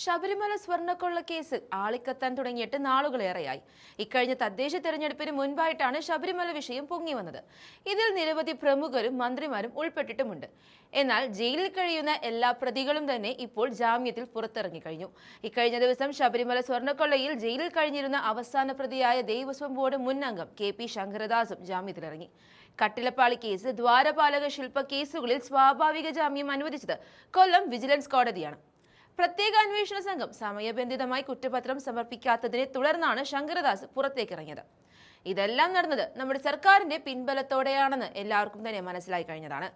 ശബരിമല സ്വർണ്ണക്കൊള്ള കേസ് ആളിക്കത്താൻ തുടങ്ങിയിട്ട് നാളുകളേറെയായി. ഇക്കഴിഞ്ഞ തദ്ദേശ തെരഞ്ഞെടുപ്പിന് മുൻപായിട്ടാണ് ശബരിമല വിഷയം പൊങ്ങി വന്നത്. ഇതിൽ നിരവധി പ്രമുഖരും മന്ത്രിമാരും ഉൾപ്പെട്ടിട്ടുമുണ്ട്. എന്നാൽ ജയിലിൽ കഴിയുന്ന എല്ലാ പ്രതികളും തന്നെ ഇപ്പോൾ ജാമ്യത്തിൽ പുറത്തിറങ്ങി കഴിഞ്ഞു. ഇക്കഴിഞ്ഞ ദിവസം ശബരിമല സ്വർണ്ണക്കൊള്ളയിൽ ജയിലിൽ കഴിഞ്ഞിരുന്ന അവസാന പ്രതിയായ ദേവസ്വം ബോർഡ് മുൻ അംഗം KP ശങ്കരദാസും ജാമ്യത്തിലിറങ്ങി. കട്ടിലപ്പാളി കേസ്, ദ്വാരപാലക ശില്പ കേസുകളിൽ സ്വാഭാവിക ജാമ്യം അനുവദിച്ചത് കൊല്ലം വിജിലൻസ് കോടതിയാണ്. പ്രത്യേക അന്വേഷണ സംഘം സമയബന്ധിതമായി കുറ്റപത്രം സമർപ്പിക്കാത്തതിനെ തുടർന്നാണ് ശങ്കരദാസ് പുറത്തേക്കിറങ്ങിയത്. ഇതെല്ലാം നടന്നത് നമ്മുടെ സർക്കാരിന്റെ പിൻബലത്തോടെയാണെന്ന് എല്ലാവർക്കും തന്നെ മനസ്സിലായി കഴിഞ്ഞതാണ്.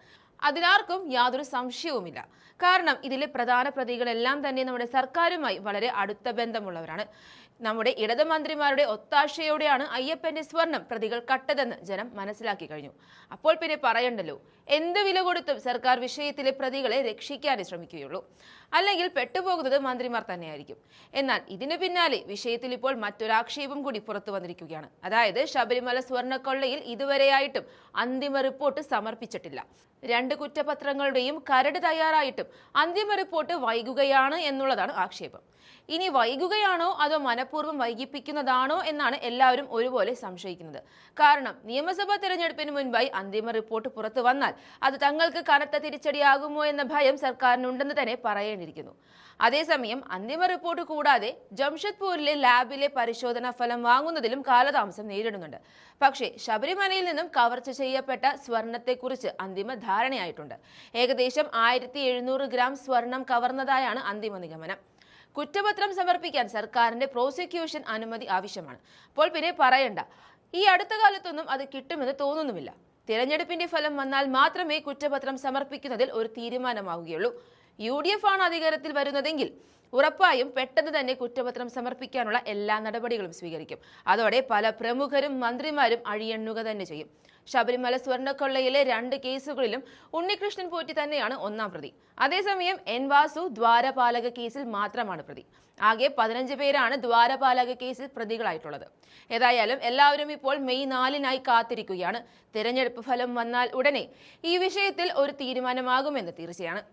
അതിലാർക്കും യാതൊരു സംശയവുമില്ല. കാരണം ഇതിലെ പ്രധാന പ്രതികളെല്ലാം തന്നെ നമ്മുടെ സർക്കാരുമായി വളരെ അടുത്ത ബന്ധമുള്ളവരാണ്. നമ്മുടെ ഇടത് മന്ത്രിമാരുടെ ഒത്താശയോടെയാണ് അയ്യപ്പന്റെ സ്വർണം പ്രതികൾ കട്ടതെന്ന് ജനം മനസ്സിലാക്കി കഴിഞ്ഞു. അപ്പോൾ പിന്നെ പറയണ്ടല്ലോ, എന്ത് വില കൊടുത്തും സർക്കാർ വിഷയത്തിലെ പ്രതികളെ രക്ഷിക്കാനേ ശ്രമിക്കുകയുള്ളൂ. അല്ലെങ്കിൽ പെട്ടുപോകുന്നത് മന്ത്രിമാർ തന്നെയായിരിക്കും. എന്നാൽ ഇതിനു പിന്നാലെ വിഷയത്തിൽ ഇപ്പോൾ മറ്റൊരാക്ഷേപം കൂടി പുറത്തു വന്നിരിക്കുകയാണ്. അതായത് ശബരിമല സ്വർണ്ണക്കൊള്ളയിൽ ഇതുവരെയായിട്ടും അന്തിമ റിപ്പോർട്ട് സമർപ്പിച്ചിട്ടില്ല. 2 കുറ്റപത്രങ്ങളുടെയും കരട് തയ്യാറായിട്ടും അന്തിമ റിപ്പോർട്ട് വൈകുകയാണ് എന്നുള്ളതാണ് ആക്ഷേപം. ഇനി വൈകുകയാണോ അതോ മനഃപൂർവ്വം വൈകിപ്പിക്കുന്നതാണോ എന്നാണ് എല്ലാവരും ഒരുപോലെ സംശയിക്കുന്നത്. കാരണം നിയമസഭാ തെരഞ്ഞെടുപ്പിന് മുൻപായി അന്തിമ റിപ്പോർട്ട് പുറത്തു വന്നാൽ അത് തങ്ങൾക്ക് കനത്ത തിരിച്ചടിയാകുമോ എന്ന ഭയം സർക്കാരിനുണ്ടെന്ന് തന്നെ പറയേണ്ടിയിരിക്കുന്നു. അതേസമയം അന്തിമ റിപ്പോർട്ട് കൂടാതെ ജംഷഡ്പൂരിലെ ലാബിലെ പരിശോധനാ ഫലം വാങ്ങുന്നതിലും കാലതാമസം നേരിടുന്നുണ്ട്. പക്ഷേ ശബരിമലയിൽ നിന്നും കവർച്ച ചെയ്യപ്പെട്ട സ്വർണത്തെക്കുറിച്ച് അന്തിമ ധാരണയായിട്ടുണ്ട്. ഏകദേശം 1700 ഗ്രാം സ്വർണം കവർന്നതായാണ് അന്തിമ നിഗമനം. കുറ്റപത്രം സമർപ്പിക്കാൻ സർക്കാരിന്റെ പ്രോസിക്യൂഷൻ അനുമതി ആവശ്യമാണ്. അപ്പോൾ പിന്നെ പറയണ്ട, ഈ അടുത്ത കാലത്തൊന്നും അത് കിട്ടുമെന്ന് തോന്നുന്നുമില്ല. തിരഞ്ഞെടുപ്പിന്റെ ഫലം വന്നാൽ മാത്രമേ കുറ്റപത്രം സമർപ്പിക്കുന്നതിൽ ഒരു തീരുമാനമാവുകയുള്ളൂ. UDF ആണ് അധികാരത്തിൽ വരുന്നതെങ്കിൽ ഉറപ്പായും പെട്ടെന്ന് തന്നെ കുറ്റപത്രം സമർപ്പിക്കാനുള്ള എല്ലാ നടപടികളും സ്വീകരിക്കും. അതോടെ പല പ്രമുഖരും മന്ത്രിമാരും അഴിയണ്ണുക തന്നെ ചെയ്യും. ശബരിമല സ്വർണ്ണക്കൊള്ളയിലെ 2 കേസുകളിലും ഉണ്ണികൃഷ്ണൻ പോറ്റി തന്നെയാണ് ഒന്നാം പ്രതി. അതേസമയം N വാസു ദ്വാരപാലക കേസിൽ മാത്രമാണ് പ്രതി. ആകെ 15 പേരാണ് ദ്വാരപാലക കേസിൽ പ്രതികളായിട്ടുള്ളത്. ഏതായാലും എല്ലാവരും ഇപ്പോൾ മെയ് 4-നായി കാത്തിരിക്കുകയാണ്. തിരഞ്ഞെടുപ്പ് ഫലം വന്നാൽ ഉടനെ ഈ വിഷയത്തിൽ ഒരു തീരുമാനമാകുമെന്ന് തീർച്ചയാണ്.